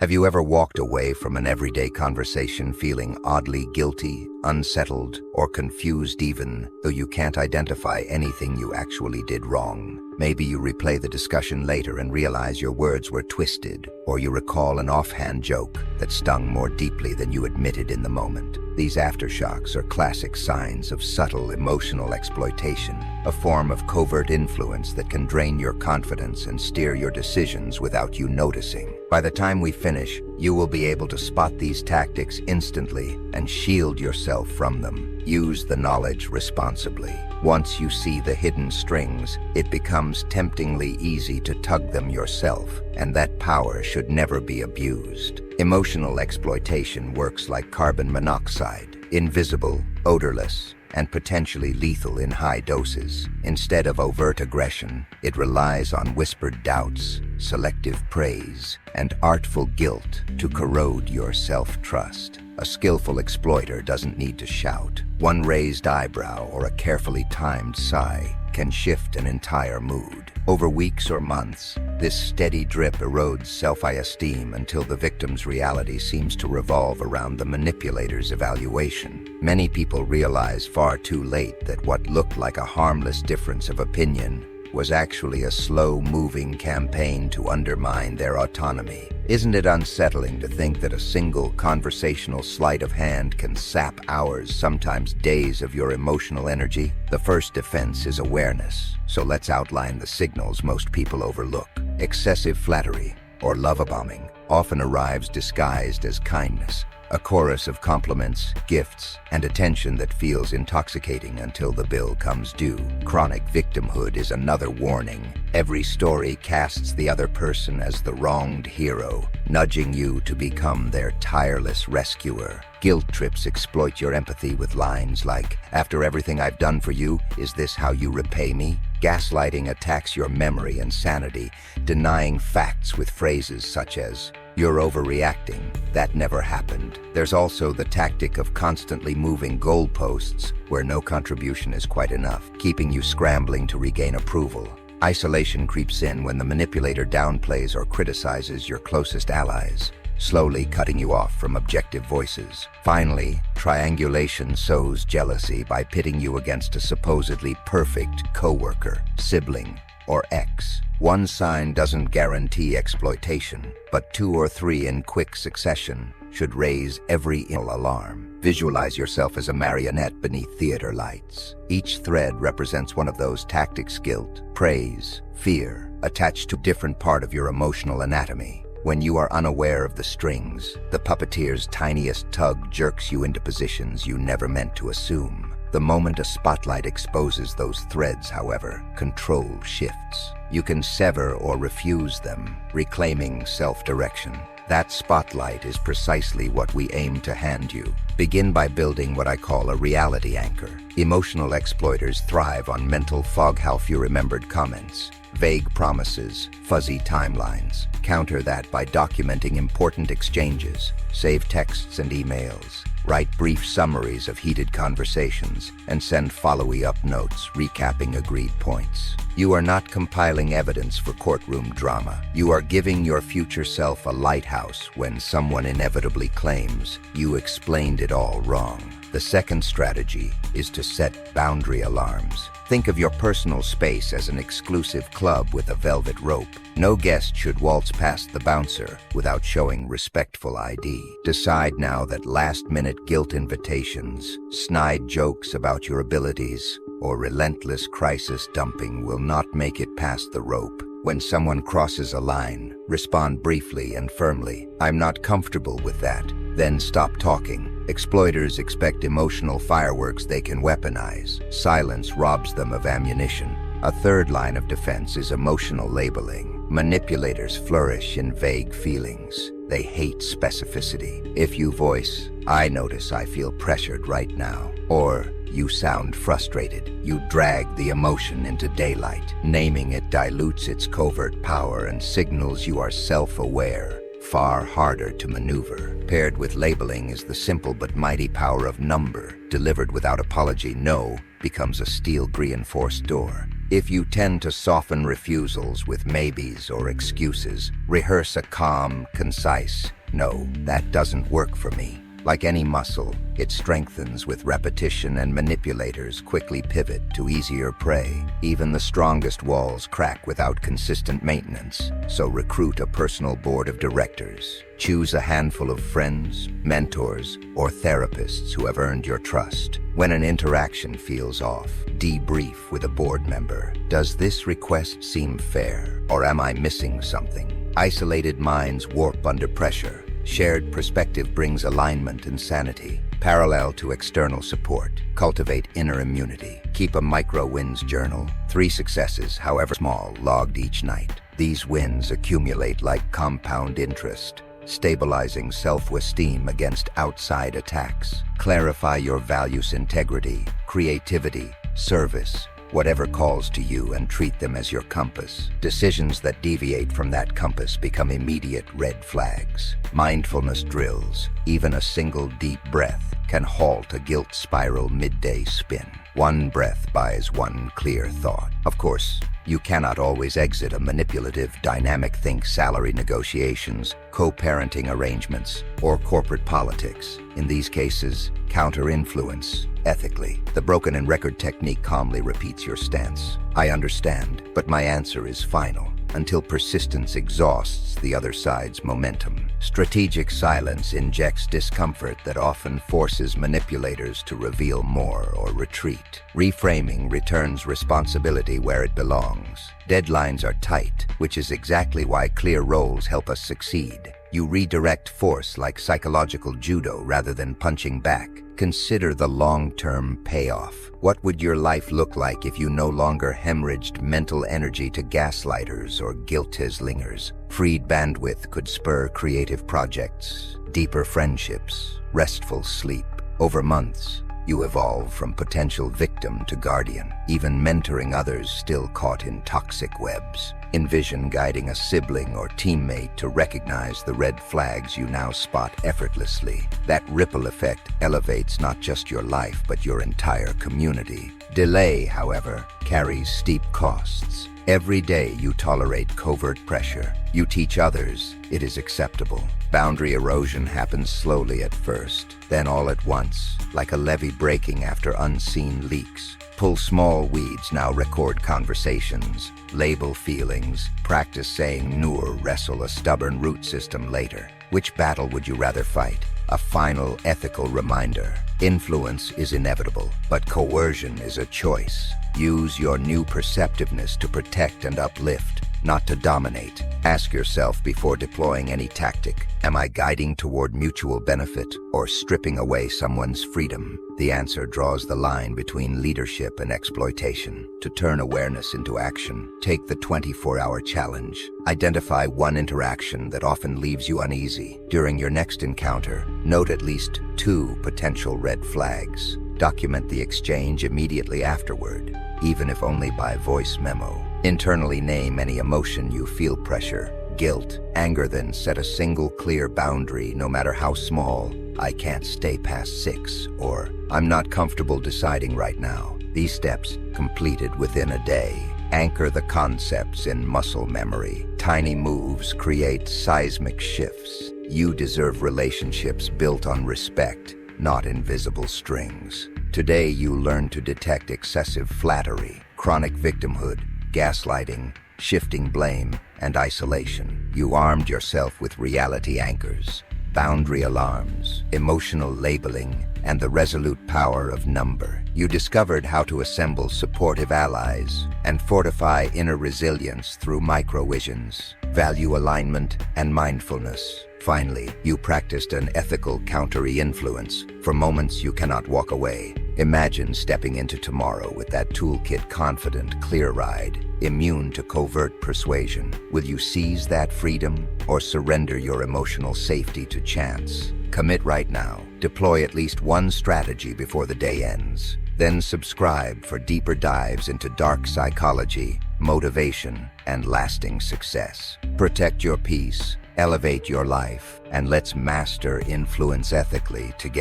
Have you ever walked away from an everyday conversation feeling oddly guilty, unsettled, or confused even though you can't identify anything you actually did wrong? Maybe you replay the discussion later and realize your words were twisted, or you recall an offhand joke that stung more deeply than you admitted in the moment. These aftershocks are classic signs of subtle emotional exploitation, a form of covert influence that can drain your confidence and steer your decisions without you noticing. By the time we finish, you will be able to spot these tactics instantly and shield yourself from them. Use the knowledge responsibly. Once you see the hidden strings, it becomes temptingly easy to tug them yourself, and that power should never be abused. Emotional exploitation works like carbon monoxide, invisible, odorless, and potentially lethal in high doses. Instead of overt aggression, it relies on whispered doubts, selective praise, and artful guilt to corrode your self-trust. A skillful exploiter doesn't need to shout. One raised eyebrow or a carefully timed sigh can shift an entire mood. Over weeks or months, this steady drip erodes self-esteem until the victim's reality seems to revolve around the manipulator's evaluation. Many people realize far too late that what looked like a harmless difference of opinion was actually a slow-moving campaign to undermine their autonomy. Isn't it unsettling to think that a single conversational sleight of hand can sap hours, sometimes days of your emotional energy? The first defense is awareness, so let's outline the signals most people overlook. Excessive flattery, or love-bombing, often arrives disguised as kindness. A chorus of compliments, gifts, and attention that feels intoxicating until the bill comes due. Chronic victimhood is another warning. Every story casts the other person as the wronged hero, nudging you to become their tireless rescuer. Guilt trips exploit your empathy with lines like, "After everything I've done for you, is this how you repay me?" Gaslighting attacks your memory and sanity, denying facts with phrases such as, "You're overreacting. That never happened." There's also the tactic of constantly moving goalposts where no contribution is quite enough, keeping you scrambling to regain approval. Isolation creeps in when the manipulator downplays or criticizes your closest allies, slowly cutting you off from objective voices. Finally, triangulation sows jealousy by pitting you against a supposedly perfect coworker, sibling, or ex. One sign doesn't guarantee exploitation, but 2 or 3 in quick succession should raise every alarm. Visualize yourself as a marionette beneath theater lights. Each thread represents one of those tactics: guilt, praise, fear, attached to a different part of your emotional anatomy. When you are unaware of the strings, the puppeteer's tiniest tug jerks you into positions you never meant to assume. The moment a spotlight exposes those threads, however, control shifts. You can sever or refuse them, reclaiming self-direction. That spotlight is precisely what we aim to hand you. Begin by building what I call a reality anchor. Emotional exploiters thrive on mental fog, how few remembered comments, vague promises, fuzzy timelines. Counter that by documenting important exchanges. Save texts and emails. Write brief summaries of heated conversations and send follow-up notes recapping agreed points. You are not compiling evidence for courtroom drama. You are giving your future self a lighthouse when someone inevitably claims you explained it all wrong. The second strategy is to set boundary alarms. Think of your personal space as an exclusive club with a velvet rope. No guest should waltz past the bouncer without showing respectful ID. Decide now that last-minute guilt invitations, snide jokes about your abilities, or relentless crisis dumping will not make it past the rope. When someone crosses a line, respond briefly and firmly. "I'm not comfortable with that." Then stop talking. Exploiters expect emotional fireworks they can weaponize. Silence robs them of ammunition. A third line of defense is emotional labeling. Manipulators flourish in vague feelings. They hate specificity. If you voice, "I notice I feel pressured right now," or "You sound frustrated," you drag the emotion into daylight. Naming it dilutes its covert power and signals you are self-aware. Far harder to maneuver. Paired with labeling is the simple but mighty power of number. Delivered without apology, no becomes a steel reinforced door. If you tend to soften refusals with maybes or excuses, rehearse a calm, concise, "No, that doesn't work for me." Like any muscle, it strengthens with repetition, and manipulators quickly pivot to easier prey. Even the strongest walls crack without consistent maintenance, so recruit a personal board of directors. Choose a handful of friends, mentors, or therapists who have earned your trust. When an interaction feels off, debrief with a board member. Does this request seem fair, or am I missing something? Isolated minds warp under pressure. Shared perspective brings alignment and sanity. Parallel to external support, cultivate inner immunity. Keep a micro-wins journal. 3 successes, however small, logged each night. These wins accumulate like compound interest, stabilizing self-esteem against outside attacks. Clarify your values: integrity, creativity, service, whatever calls to you, and treat them as your compass. Decisions that deviate from that compass become immediate red flags. Mindfulness drills. Even a single deep breath can halt a guilt spiral midday spin. One breath buys one clear thought. Of course, you cannot always exit a manipulative dynamic. Think salary negotiations, co-parenting arrangements, or corporate politics. In these cases, counter-influence ethically. The broken and record technique calmly repeats your stance. I understand, but my answer is final, until persistence exhausts the other side's momentum. Strategic silence injects discomfort that often forces manipulators to reveal more or retreat. Reframing returns responsibility where it belongs. Deadlines are tight, which is exactly why clear roles help us succeed. You redirect force like psychological judo rather than punching back. Consider the long-term payoff. What would your life look like if you no longer hemorrhaged mental energy to gaslighters or guilt-slingers? Freed bandwidth could spur creative projects, deeper friendships, restful sleep. Over months, you evolve from potential victim to guardian, even mentoring others still caught in toxic webs. Envision guiding a sibling or teammate to recognize the red flags you now spot effortlessly. That ripple effect elevates not just your life, but your entire community. Delay, however, carries steep costs. Every day you tolerate covert pressure. You teach others it is acceptable. Boundary erosion happens slowly at first, then all at once, like a levee breaking after unseen leaks. Pull small weeds, now record conversations, label feelings, practice saying "nur," wrestle a stubborn root system later. Which battle would you rather fight? A final ethical reminder. Influence is inevitable, but coercion is a choice. Use your new perceptiveness to protect and uplift, not to dominate. Ask yourself before deploying any tactic, am I guiding toward mutual benefit or stripping away someone's freedom? The answer draws the line between leadership and exploitation. To turn awareness into action, take the 24-hour challenge. Identify one interaction that often leaves you uneasy. During your next encounter, note at least 2 potential red flags. Document the exchange immediately afterward, even if only by voice memo. Internally name any emotion you feel: pressure, guilt, anger. Then set a single clear boundary, no matter how small. I can't stay past 6, or I'm not comfortable deciding right now. These steps, completed within a day, anchor the concepts in muscle memory. Tiny moves create seismic shifts. You deserve relationships built on respect, not invisible strings. Today you learn to detect excessive flattery, chronic victimhood, gaslighting, shifting blame, and isolation. You armed yourself with reality anchors, boundary alarms, emotional labeling, and the resolute power of number. You discovered how to assemble supportive allies and fortify inner resilience through microvisions, value alignment, and mindfulness. Finally, you practiced an ethical counter-influence for moments you cannot walk away. Imagine stepping into tomorrow with that toolkit, confident, clear-eyed, immune to covert persuasion. Will you seize that freedom or surrender your emotional safety to chance? Commit right now. Deploy at least one strategy before the day ends. Then subscribe for deeper dives into dark psychology, motivation, and lasting success. Protect your peace, elevate your life, and let's master influence ethically together.